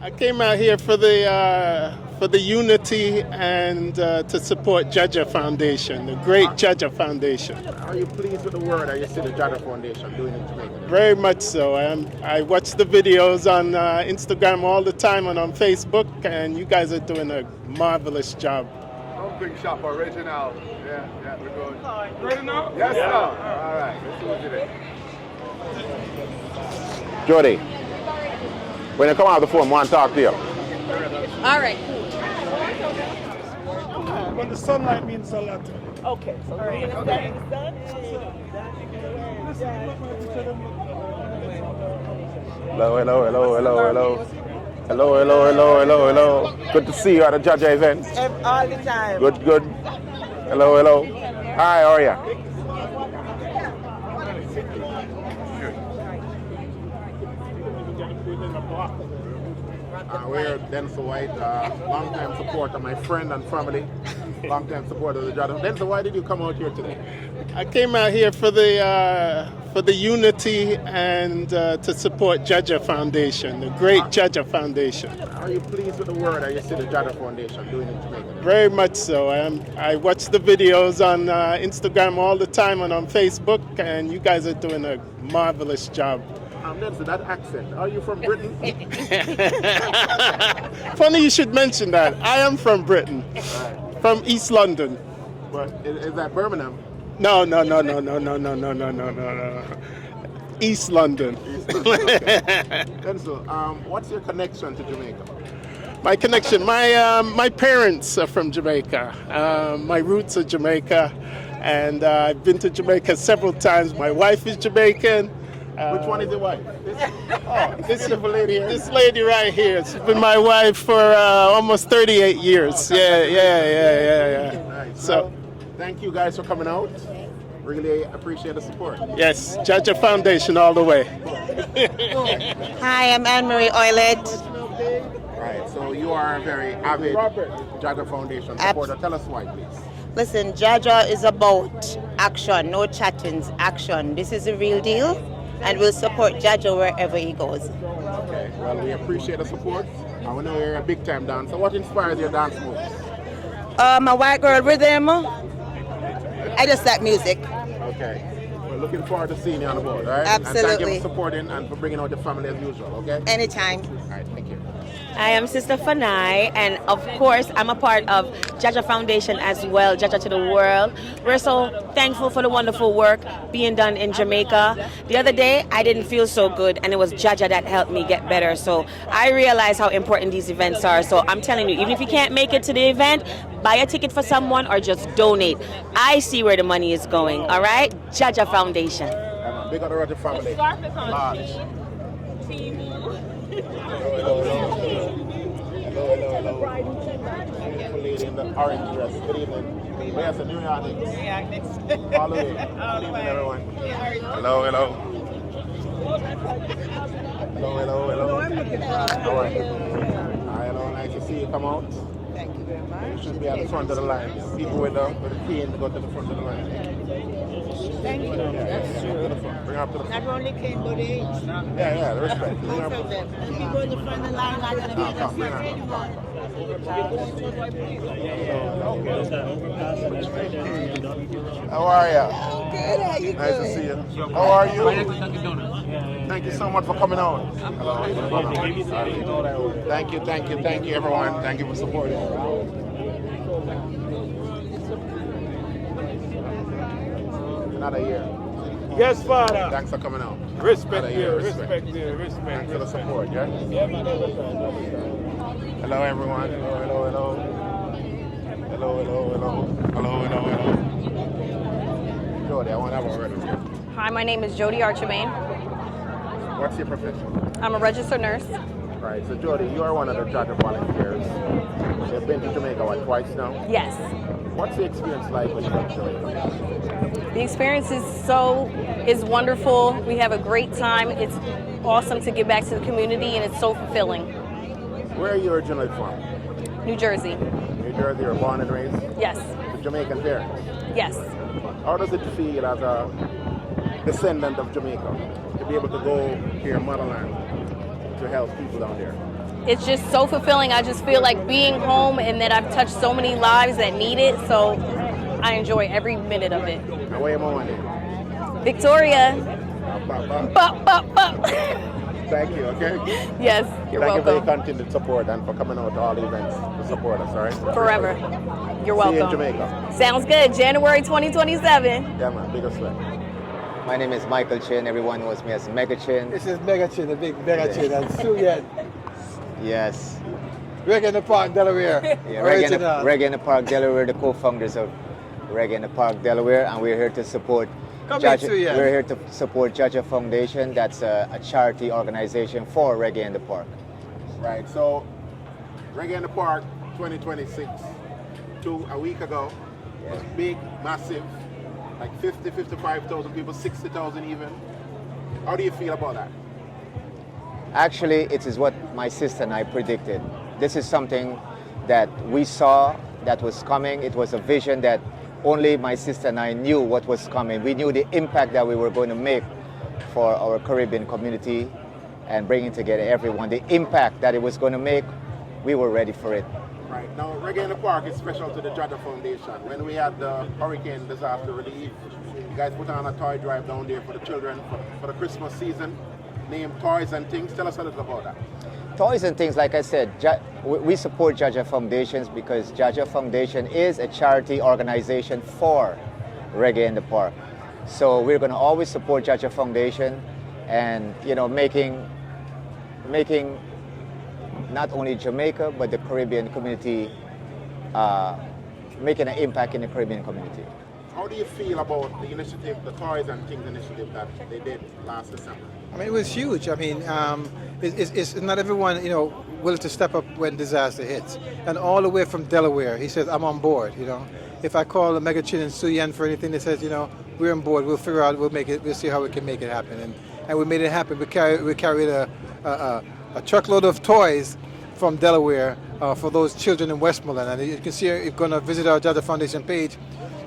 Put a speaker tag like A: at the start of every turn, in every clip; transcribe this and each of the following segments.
A: I came out here for the unity and to support JAHJAH Foundation, the great JAHJAH Foundation.
B: Are you pleased with the work that you see the JAHJAH Foundation doing in Jamaica?
A: Very much so. I watch the videos on Instagram all the time and on Facebook, and you guys are doing a marvelous job.
C: Big shop original. Yeah, we're good.
D: Ready now?
C: Yes, sir. All right, let's do it today.
B: Jody, when you come out of the phone, I want to talk to you.
E: All right.
D: When the sunlight means a lot to me.
E: Okay. So all right.
B: Hello. Good to see you at the JAHJAH event.
E: All the time.
B: Good. Hello. Hi, how are you? We're Denzel White, long-time supporter, my friend and family, long-time supporter of the JAHJAH. Denzel, why did you come out here today?
A: I came out here for the unity and to support JAHJAH Foundation, the great JAHJAH Foundation.
B: Are you pleased with the work that you see the JAHJAH Foundation doing in Jamaica?
A: Very much so. I watch the videos on Instagram all the time and on Facebook, and you guys are doing a marvelous job.
B: Denzel, that accent, are you from Britain?
A: Funny you should mention that. I am from Britain, from East London.
B: But is that Birmingham?
A: No. East London.
B: Okay. Denzel, what's your connection to Jamaica?
A: My connection, my parents are from Jamaica. My roots are Jamaica, and I've been to Jamaica several times. My wife is Jamaican.
B: Which one is your wife? This beautiful lady here.
A: This lady right here. She's been my wife for almost 38 years. Yeah.
B: Nice.
A: So,
B: thank you guys for coming out. Really appreciate the support.
A: yes, JAHJAH Foundation all the way.
E: Hi, I'm Anne-Marie Oilet.
B: Right, so you are a very avid JAHJAH Foundation supporter. Tell us why, please.
E: Listen, JAHJAH is about action, no chattings, action. This is the real deal, and we'll support JAHJAH wherever he goes.
B: Okay, well, we appreciate the support. And we know you're a big time dancer. What inspires your dance moves?
E: My white girl rhythm. I just like music.
B: Okay. We're looking forward to seeing you on the board, all right?
E: Absolutely.
B: And thank you for supporting and for bringing out the family as usual, okay?
E: Anytime.
B: All right, thank you.
F: I am Sister Fanai, and of course, I'm a part of JAHJAH Foundation as well, JAHJAH to the World. We're so thankful for the wonderful work being done in Jamaica. The other day, I didn't feel so good, and it was JAHJAH that helped me get better. So I realize how important these events are. So I'm telling you, even if you can't make it to the event, buy a ticket for someone or just donate. I see where the money is going, all right? JAHJAH Foundation.
B: Big up the Roger family. Large. Hello. Beautiful lady in the orange dress. Good evening. Where's the New York Knicks? All the way. Good evening, everyone. Hello. Hello. How are you? Hello, nice to see you come out.
E: Thank you very much.
B: You should be at the front of the line. People with the cane go to the front of the line.
E: Thank you. That's true.
B: Bring her up to the front.
E: Not only cane, but age.
B: Yeah, the respect. Bring her up to the front.
E: If you go in the front of the line, I'm going to be
B: Come, bring her up. How are you?
E: Good, how you
B: Nice to see you. How are you? Thank you so much for coming out. Hello. Thank you, everyone. Thank you for supporting. Another year.
D: Yes, Father.
B: Thanks for coming out.
D: Respect
B: Another
D: you,
B: year,
D: respect you.
B: Thanks for the support, yeah?
D: Yeah, man.
B: Hello, everyone. Hello. Jody, I want to have a word with you.
G: Hi, my name is Jody Archemain.
B: What's your profession?
G: I'm a registered nurse.
B: Right, so Jody, you are one of the JAHJAH volunteers. You've been to Jamaica, twice now?
G: Yes.
B: What's the experience like when you come to Jamaica?
G: The experience is wonderful. We have a great time. It's awesome to give back to the community, and it's so fulfilling.
B: Where are you originally from?
G: New Jersey.
B: New Jersey, you're born and raised?
G: Yes.
B: To Jamaican parents?
G: Yes.
B: How does it feel as a descendant of Jamaica to be able to go to your motherland to help people down there?
G: it's just so fulfilling. I just feel like being home and that I've touched so many lives that need it. So I enjoy every minute of it.
B: And where am I on
G: Victoria. Bop, bop, bop.
B: Thank you, okay?
G: Yes, you're
B: Thank you for your
G: welcome.
B: continued support and for coming out to all the events to support us, all right?
G: Forever. You're
B: See you in
G: welcome.
B: Jamaica.
G: Sounds good. January 2027.
B: Yeah, man, big respect.
H: My name is Michael Chin. Everyone knows me as Mega Chin.
I: This is Mega Chin, the big Mega Chin, and Suyan.
H: Yes.
I: Reggae in the Park, Delaware.
H: Yeah,
I: Original.
H: Reggae in the Park, Delaware, the co-founders of Reggae in the Park, Delaware, and we're here to support
I: Come in, Suyan.
H: We're here to support JAHJAH Foundation. That's a charity organization for Reggae in the Park.
B: Right, so Reggae in the Park 2026, a week ago, was big, massive, like 50, 55,000 people, 60,000 even. How do you feel about that?
H: Actually, it is what my sister and I predicted. This is something that we saw that was coming. It was a vision that only my sister and I knew what was coming. We knew the impact that we were going to make for our Caribbean community and bringing together everyone. The impact that it was going to make, we were ready for it.
B: Right, now Reggae in the Park is special to the JAHJAH Foundation. When we had the hurricane disaster relief, you guys put on a toy drive down there for the children for the Christmas season, named Toys and Things. Tell us a little about that.
H: Toys and things, like I said, we support JAHJAH Foundations because JAHJAH Foundation is a charity organization for Reggae in the Park. So we're going to always support JAHJAH Foundation and, you know, making not only Jamaica but the Caribbean community, making an impact in the Caribbean community.
B: How do you feel about the initiative, the Toys and Things initiative that they did last December?
I: I mean, it was huge. I mean, it's not everyone, you know, willing to step up when disaster hits. And all the way from Delaware, he says, I'm on board, you know. If I call the Mega Chin and Suyan for anything, they says, you know, we're on board, we'll figure out, we'll make it, we'll see how we can make it happen. And we made it happen. We carried a truckload of toys from Delaware for those children in Westmoreland. And you can see, if you're going to visit our JAHJAH Foundation page,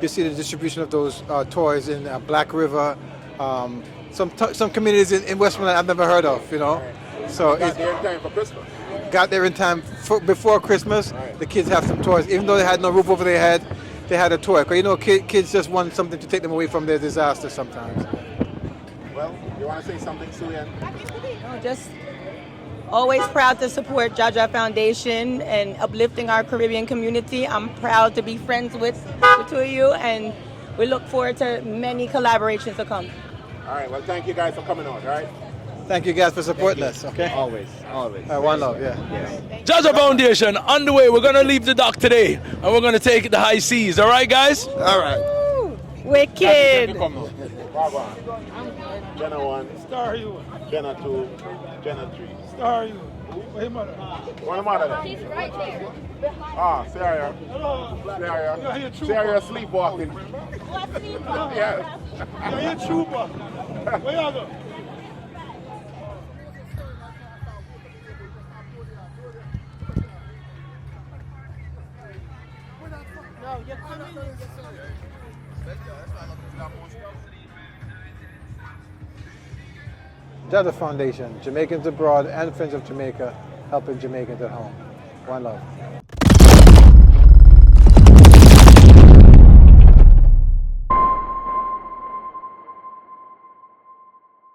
I: you see the distribution of those toys in Black River, some communities in Westmoreland I've never heard of, you know. So
B: Got there in time for Christmas.
I: Got there in time before Christmas. Right. The kids have some toys, even though they had no roof over their head. They had a toy. Because you know, kids just want something to take them away from their disaster sometimes.
B: Well, you want to say something, Suyan?
F: Just always proud to support JAHJAH Foundation and uplifting our Caribbean community. I'm proud to be friends with the two of you, and we look forward to many collaborations to come.
B: All right, well, thank you guys for coming out, all right?
I: Thank you guys for supporting us, okay?
H: Always.
I: One love, yeah.
J: JAHJAH Foundation, on the way. We're going to leave the dock today, and we're going to take the high seas. All right, guys?
B: All right.
F: Wicked.
B: Jenna 1.
D: Star you.
B: Jenna 2. Jenna 3.
D: Star you. Where your mother?
B: Where the mother then?
K: She's right there.
B: Ah, Sarah.
D: Hello.
B: Sarah sleepwalking.
K: What sleep?
B: Yeah.
D: You're a trooper. Where y'all go?
I: JAHJAH Foundation, Jamaicans abroad and Friends of Jamaica, helping Jamaicans at home. One love.